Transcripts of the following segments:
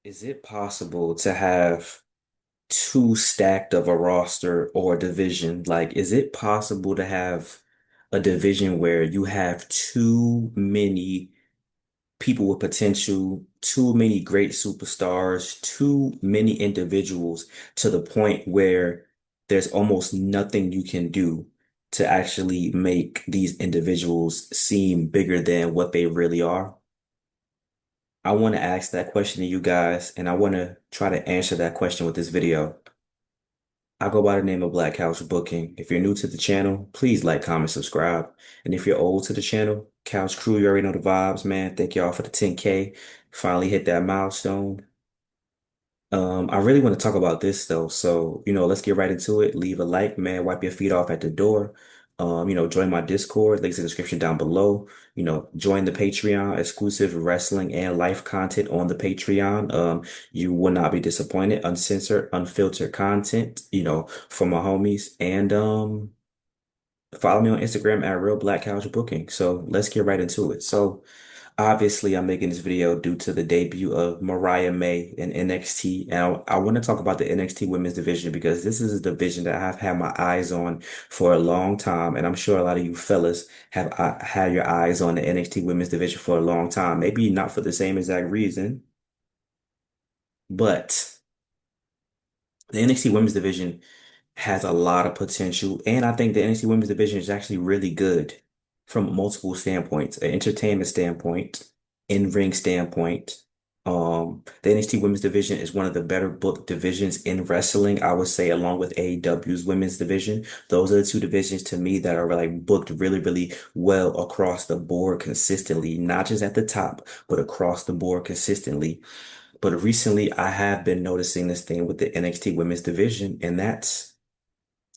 Is it possible to have too stacked of a roster or division? Like, is it possible to have a division where you have too many people with potential, too many great superstars, too many individuals to the point where there's almost nothing you can do to actually make these individuals seem bigger than what they really are? I want to ask that question to you guys, and I want to try to answer that question with this video. I go by the name of Black Couch Booking. If you're new to the channel, please like, comment, subscribe. And if you're old to the channel, Couch Crew, you already know the vibes, man. Thank y'all for the 10K. Finally hit that milestone. I really want to talk about this though. So, let's get right into it. Leave a like, man. Wipe your feet off at the door. Join my Discord. Links in the description down below. Join the Patreon, exclusive wrestling and life content on the Patreon. You will not be disappointed. Uncensored, unfiltered content, for my homies. And follow me on Instagram at Real Black Couch Booking. So let's get right into it. So obviously, I'm making this video due to the debut of Mariah May in NXT. And I want to talk about the NXT women's division because this is a division that I've had my eyes on for a long time. And I'm sure a lot of you fellas have had your eyes on the NXT women's division for a long time. Maybe not for the same exact reason, but the NXT women's division has a lot of potential. And I think the NXT women's division is actually really good from multiple standpoints, an entertainment standpoint, in-ring standpoint. The NXT women's division is one of the better booked divisions in wrestling, I would say, along with AEW's women's division. Those are the two divisions to me that are like booked really, really well across the board consistently, not just at the top, but across the board consistently. But recently, I have been noticing this thing with the NXT women's division, and that's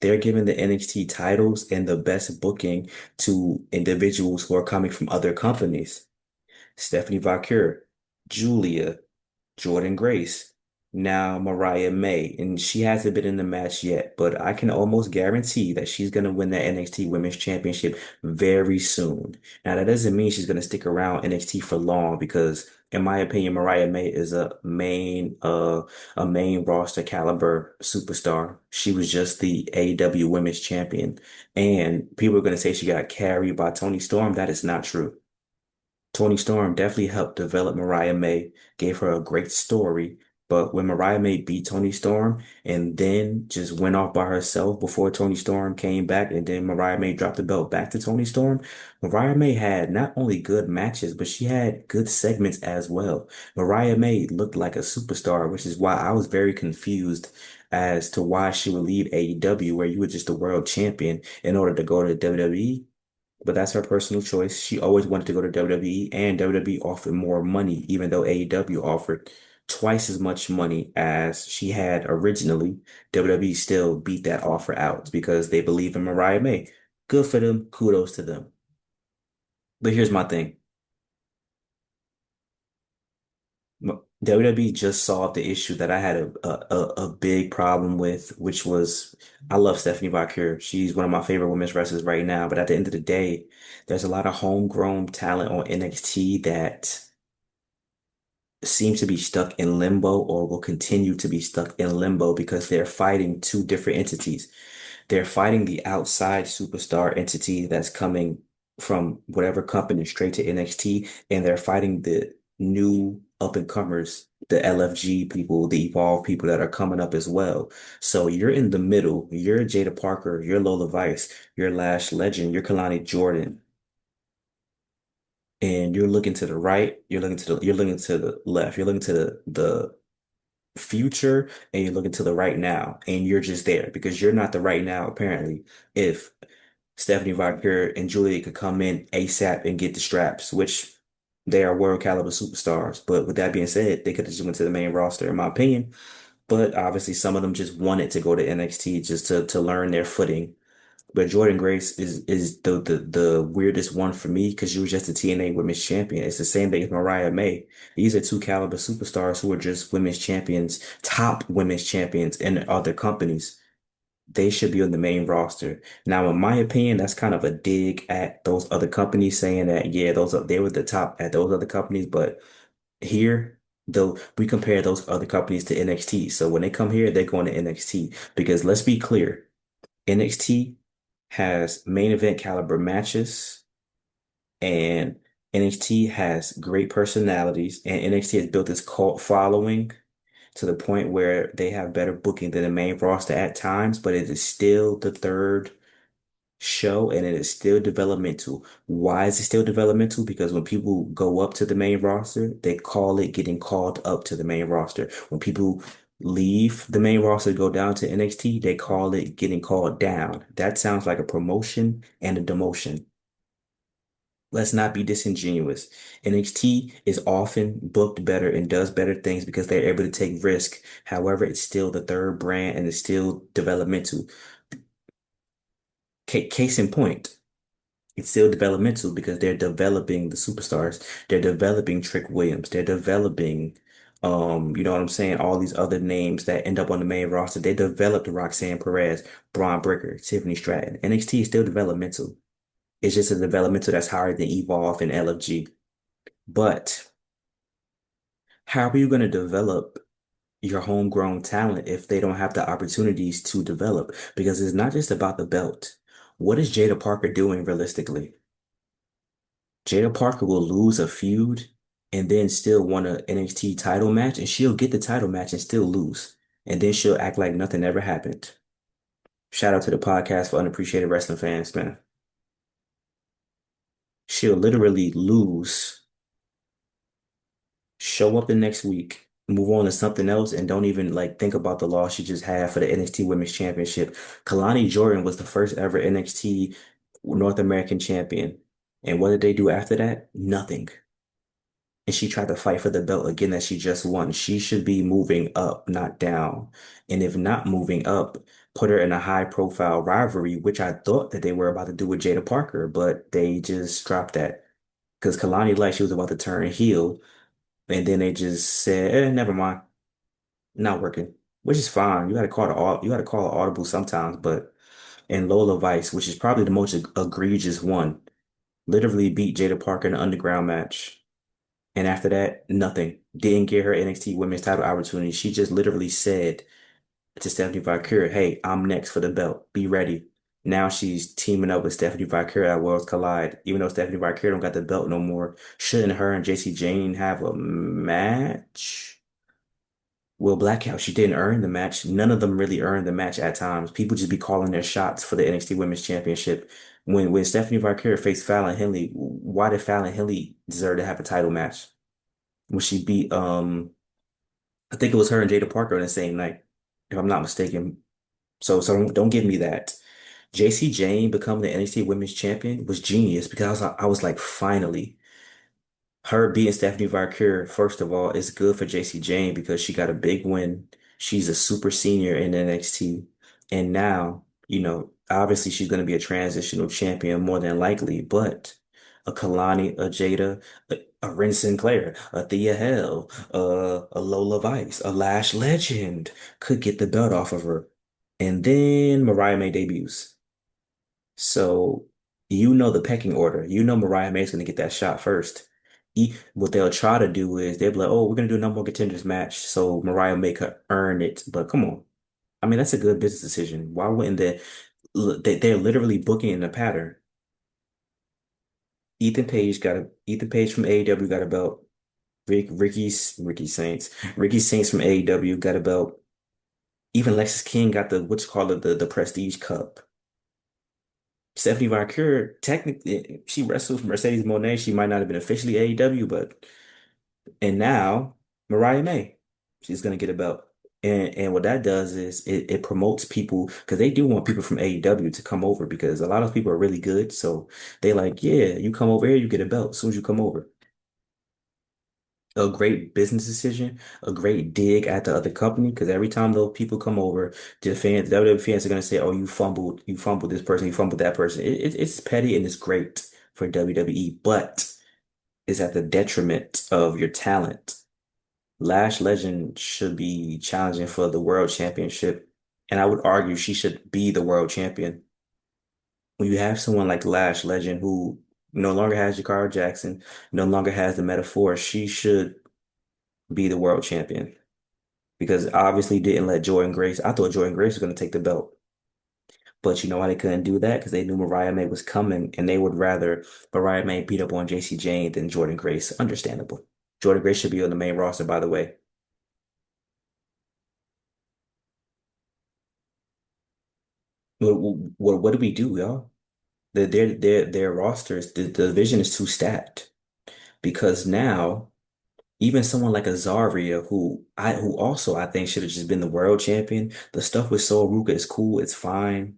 they're giving the NXT titles and the best booking to individuals who are coming from other companies. Stephanie Vaquer, Julia, Jordan Grace, now Mariah May, and she hasn't been in the match yet, but I can almost guarantee that she's going to win that NXT Women's Championship very soon. Now, that doesn't mean she's going to stick around NXT for long because, in my opinion, Mariah May is a main roster caliber superstar. She was just the AEW Women's Champion, and people are going to say she got carried by Toni Storm. That is not true. Tony Storm definitely helped develop Mariah May, gave her a great story. But when Mariah May beat Tony Storm and then just went off by herself before Tony Storm came back, and then Mariah May dropped the belt back to Tony Storm, Mariah May had not only good matches, but she had good segments as well. Mariah May looked like a superstar, which is why I was very confused as to why she would leave AEW, where you were just the world champion, in order to go to WWE. But that's her personal choice. She always wanted to go to WWE, and WWE offered more money, even though AEW offered twice as much money as she had originally. WWE still beat that offer out because they believe in Mariah May. Good for them. Kudos to them. But here's my thing. WWE just solved the issue that I had a big problem with, which was I love Stephanie Vaquer. She's one of my favorite women's wrestlers right now. But at the end of the day, there's a lot of homegrown talent on NXT that seems to be stuck in limbo or will continue to be stuck in limbo because they're fighting two different entities. They're fighting the outside superstar entity that's coming from whatever company straight to NXT, and they're fighting the new up and comers, the LFG people, the Evolve people that are coming up as well. So you're in the middle. You're Jada Parker, you're Lola Vice, you're Lash Legend, you're Kalani Jordan, and you're looking to the right, you're looking to the left, you're looking to the future, and you're looking to the right now, and you're just there because you're not the right now, apparently. If Stephanie Vaquer and Julia could come in ASAP and get the straps, which they are world caliber superstars. But with that being said, they could have just went to the main roster, in my opinion. But obviously, some of them just wanted to go to NXT just to learn their footing. But Jordan Grace is the weirdest one for me because she was just a TNA Women's Champion. It's the same thing as Mariah May. These are two caliber superstars who are just women's champions, top women's champions in other companies. They should be on the main roster. Now, in my opinion, that's kind of a dig at those other companies saying that, yeah, they were the top at those other companies, but here Though we compare those other companies to NXT. So when they come here, they're going to NXT because let's be clear, NXT has main event caliber matches and NXT has great personalities and NXT has built this cult following to the point where they have better booking than the main roster at times, but it is still the third show and it is still developmental. Why is it still developmental? Because when people go up to the main roster, they call it getting called up to the main roster. When people leave the main roster, go down to NXT, they call it getting called down. That sounds like a promotion and a demotion. Let's not be disingenuous. NXT is often booked better and does better things because they're able to take risk. However, it's still the third brand and it's still developmental. Case in point, it's still developmental because they're developing the superstars. They're developing Trick Williams. They're developing, you know what I'm saying? All these other names that end up on the main roster. They developed Roxanne Perez, Braun Breaker, Tiffany Stratton. NXT is still developmental. It's just a developmental that's higher than Evolve and LFG. But how are you going to develop your homegrown talent if they don't have the opportunities to develop? Because it's not just about the belt. What is Jada Parker doing realistically? Jada Parker will lose a feud and then still want an NXT title match, and she'll get the title match and still lose. And then she'll act like nothing ever happened. Shout out to the podcast for unappreciated wrestling fans, man. She'll literally lose, show up the next week, move on to something else, and don't even like think about the loss she just had for the NXT Women's Championship. Kalani Jordan was the first ever NXT North American champion. And what did they do after that? Nothing. And she tried to fight for the belt again that she just won. She should be moving up, not down. And if not moving up, put her in a high profile rivalry, which I thought that they were about to do with Jada Parker, but they just dropped that. Because Kalani like she was about to turn heel, and then they just said, never mind, not working. Which is fine. You gotta call an audible sometimes, but and Lola Vice, which is probably the most egregious one, literally beat Jada Parker in an underground match. And after that, nothing. Didn't get her NXT Women's title opportunity. She just literally said to Stephanie Valkyrie, hey, I'm next for the belt. Be ready. Now she's teaming up with Stephanie Valkyrie at Worlds Collide. Even though Stephanie Valkyrie don't got the belt no more, shouldn't her and JC Jane have a match? Well, Blackhouse, she didn't earn the match. None of them really earned the match at times. People just be calling their shots for the NXT Women's Championship. When Stephanie Valkyrie faced Fallon Henley, why did Fallon Henley deserve to have a title match? When she beat I think it was her and Jada Parker on the same night, if I'm not mistaken. So don't give me that. JC Jane becoming the NXT Women's Champion was genius because I was like, finally. Her beating Stephanie Valkyrie, first of all, is good for JC Jane because she got a big win. She's a super senior in NXT. And now, obviously she's going to be a transitional champion more than likely, but a Kalani, a Jada, a Ren Sinclair, a Thea Hell, a Lola Vice, a Lash Legend could get the belt off of her. And then Mariah May debuts. So you know the pecking order. You know Mariah May's going to get that shot first. What they'll try to do is they'll be like, oh, we're going to do a number one contenders match so Mariah May could earn it. But come on. I mean, that's a good business decision. Why wouldn't they're literally booking in a pattern. Ethan Page from AEW got a belt. Ricky Saints from AEW got a belt. Even Lexis King got the what's called the Prestige Cup. Stephanie Valkyrie, technically, she wrestled for Mercedes Moné. She might not have been officially AEW, but and now Mariah May, she's gonna get a belt. And what that does is it promotes people because they do want people from AEW to come over because a lot of people are really good. So they like, yeah, you come over here, you get a belt as soon as you come over. A great business decision, a great dig at the other company because every time those people come over, the WWE fans are gonna say, "Oh, you fumbled this person, you fumbled that person." It's petty and it's great for WWE, but it's at the detriment of your talent. Lash Legend should be challenging for the world championship, and I would argue she should be the world champion. When you have someone like Lash Legend who no longer has Jakara Jackson, no longer has the metaphor, she should be the world champion because obviously didn't let Jordan Grace. I thought Jordan Grace was going to take the belt, but you know why they couldn't do that? Because they knew Mariah May was coming, and they would rather Mariah May beat up on JC Jane than Jordan Grace. Understandable. Jordan Grace should be on the main roster, by the way. What do we do, y'all? Their rosters, the division is too stacked because now even someone like Azaria, who also I think should have just been the world champion. The stuff with Sol Ruka is cool, it's fine.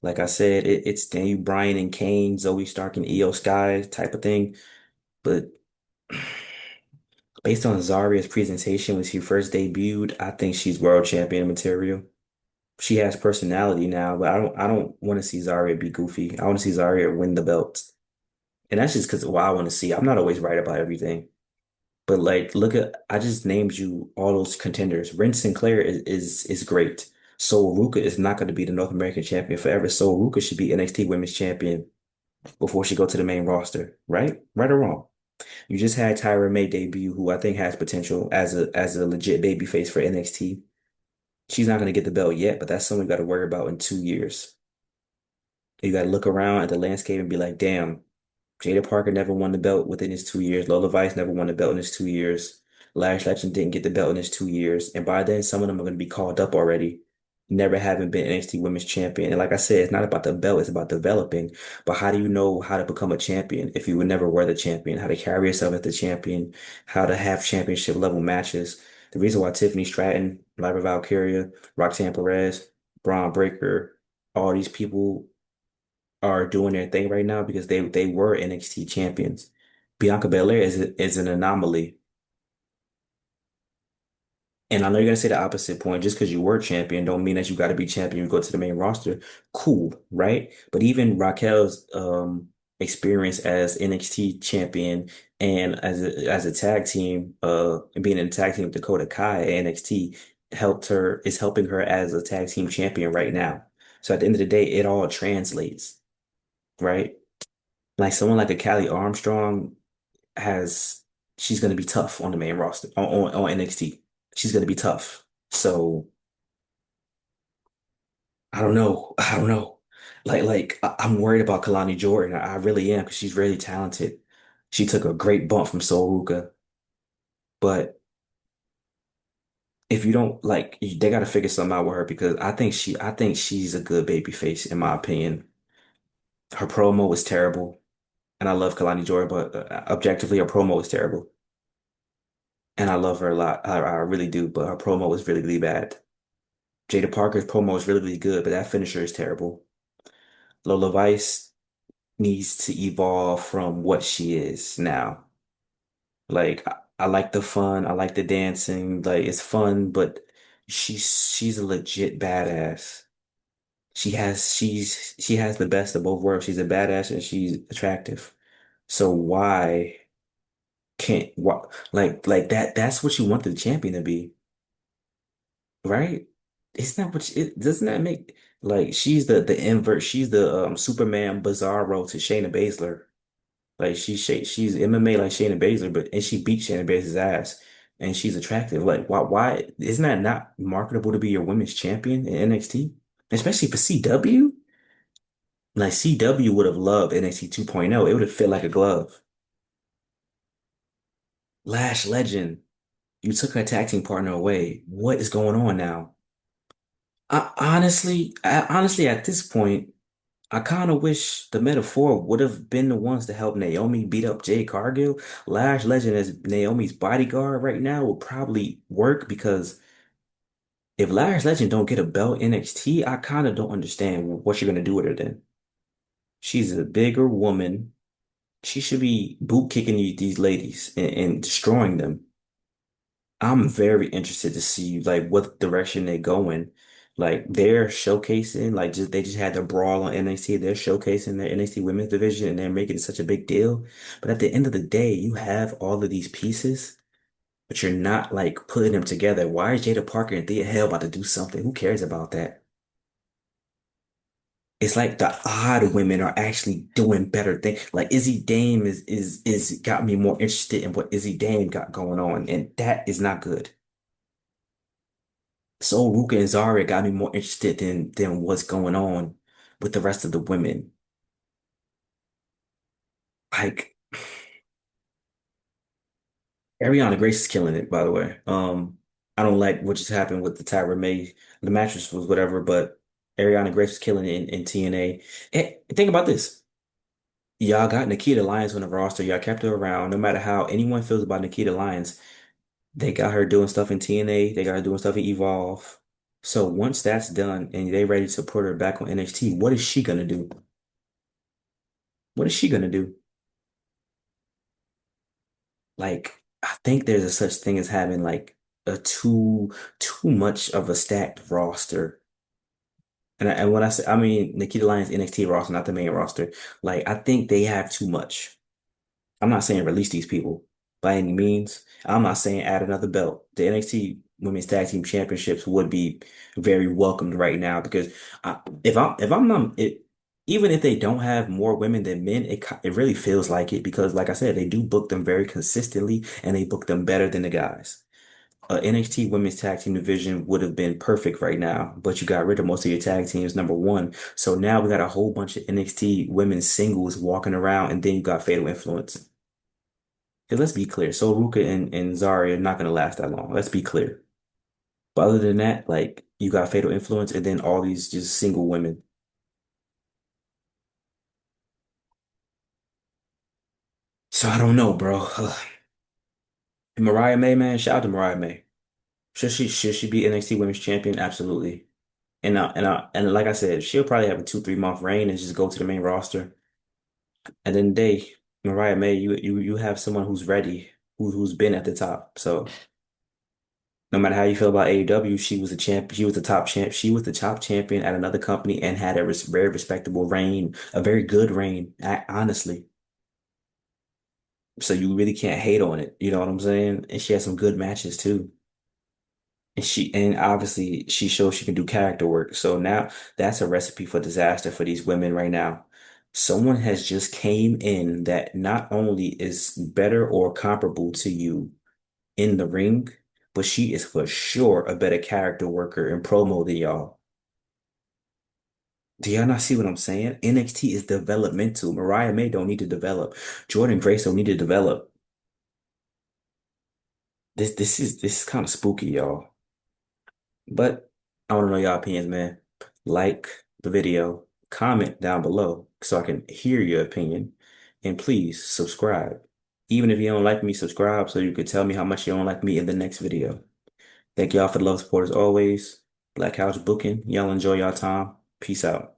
Like I said, it's Daniel Bryan and Kane, Zoe Stark and Io Sky type of thing. But based on Azaria's presentation when she first debuted, I think she's world champion material. She has personality now, but I don't want to see Zarya be goofy. I want to see Zarya win the belt. And that's just because of what I want to see. I'm not always right about everything. But like, look at I just named you all those contenders. Ren Sinclair is great. Sol Ruka is not going to be the North American champion forever. Sol Ruka should be NXT Women's Champion before she go to the main roster, right? Right or wrong? You just had Tyra May debut, who I think has potential as a legit babyface for NXT. She's not going to get the belt yet, but that's something you got to worry about in 2 years. You got to look around at the landscape and be like, damn. Jada Parker never won the belt within his 2 years. Lola Vice never won the belt in his 2 years. Lash Legend didn't get the belt in his 2 years. And by then, some of them are going to be called up already, never having been NXT Women's Champion. And like I said, it's not about the belt, it's about developing. But how do you know how to become a champion if you were never were the champion? How to carry yourself as the champion, how to have championship level matches. The reason why Tiffany Stratton, Lyra Valkyria, Roxanne Perez, Braun Breaker, all these people are doing their thing right now because they were NXT champions. Bianca Belair is an anomaly. And I know you're gonna say the opposite point. Just because you were champion don't mean that you got to be champion. You go to the main roster, cool, right? But even Raquel's experience as NXT champion and as a tag team, being in a tag team with Dakota Kai at NXT is helping her as a tag team champion right now. So at the end of the day, it all translates, right? Like someone like a Callie Armstrong has she's gonna be tough on the main roster on NXT. She's gonna be tough. So I don't know. I don't know. I'm worried about Kalani Jordan. I really am because she's really talented. She took a great bump from Sol Ruka, but if you don't they got to figure something out with her because I think she's a good baby face in my opinion. Her promo was terrible, and I love Kalani Jordan, but objectively, her promo was terrible. And I love her a lot. I really do, but her promo was really, really bad. Jada Parker's promo is really, really good, but that finisher is terrible. Lola Vice needs to evolve from what she is now. I like the fun, I like the dancing, like it's fun, but she's a legit badass. She has the best of both worlds. She's a badass and she's attractive. So why can't what that's what you want the champion to be. Right? Isn't that what it doesn't that make like she's the invert, she's the Superman Bizarro to Shayna Baszler. Like she's MMA like Shayna Baszler, but and she beat Shayna Baszler's ass and she's attractive. Like why isn't that not marketable to be your women's champion in NXT? Especially for CW? Like CW would have loved NXT 2.0. It would have fit like a glove. Lash Legend, you took her tag team partner away. What is going on now? Honestly, at this point, I kind of wish the Metaphor would have been the ones to help Naomi beat up Jade Cargill. Lash Legend as Naomi's bodyguard right now will probably work because if Lash Legend don't get a belt in NXT, I kind of don't understand what you're gonna do with her then. She's a bigger woman. She should be boot kicking these ladies and destroying them. I'm very interested to see like what direction they go in. Like they're showcasing, like just they just had the brawl on NXT. They're showcasing their NXT women's division and they're making it such a big deal. But at the end of the day, you have all of these pieces, but you're not like putting them together. Why is Jada Parker and Thea Hale about to do something? Who cares about that? It's like the odd women are actually doing better things. Like Izzy Dame is got me more interested in what Izzy Dame got going on, and that is not good. So Ruka and Zarya got me more interested than what's going on with the rest of the women. Like Ariana Grace is killing it, by the way. I don't like what just happened with the Tyra May. The mattress was whatever, but Ariana Grace was killing it in TNA. And think about this. Y'all got Nikita Lyons on the roster. Y'all kept her around. No matter how anyone feels about Nikita Lyons, they got her doing stuff in TNA. They got her doing stuff in Evolve. So once that's done and they ready to put her back on NXT, what is she gonna do? What is she gonna do? Like, I think there's a such thing as having like a too much of a stacked roster. And when I say, I mean Nikita Lyons NXT roster, not the main roster. Like, I think they have too much. I'm not saying release these people by any means. I'm not saying add another belt. The NXT Women's Tag Team Championships would be very welcomed right now because if I'm not even if they don't have more women than men, it really feels like it because like I said, they do book them very consistently and they book them better than the guys. NXT Women's Tag Team division would have been perfect right now, but you got rid of most of your tag teams, number one. So now we got a whole bunch of NXT women's singles walking around, and then you got Fatal Influence. Because let's be clear, so Ruka and Zarya are not going to last that long. Let's be clear. But other than that, like you got Fatal Influence and then all these just single women. So I don't know, bro. And Mariah May, man, shout out to Mariah May. Should she be NXT Women's Champion? Absolutely. And like I said, she'll probably have a 2, 3 month reign and just go to the main roster. And then Mariah May, you have someone who's ready, who's been at the top. So no matter how you feel about AEW, she was the champ. She was the top champ. She was the top champion at another company and had a very respectable reign, a very good reign, honestly. So you really can't hate on it. You know what I'm saying? And she had some good matches too. And obviously she shows she can do character work. So now that's a recipe for disaster for these women right now. Someone has just came in that not only is better or comparable to you in the ring, but she is for sure a better character worker and promo than y'all. Do y'all not see what I'm saying? NXT is developmental. Mariah May don't need to develop. Jordan Grace don't need to develop. This is kind of spooky, y'all. But I want to know y'all opinions, man. Like the video, comment down below so I can hear your opinion, and please subscribe. Even if you don't like me, subscribe so you can tell me how much you don't like me in the next video. Thank y'all for the love support as always. Black Couch Booking. Y'all enjoy y'all time. Peace out.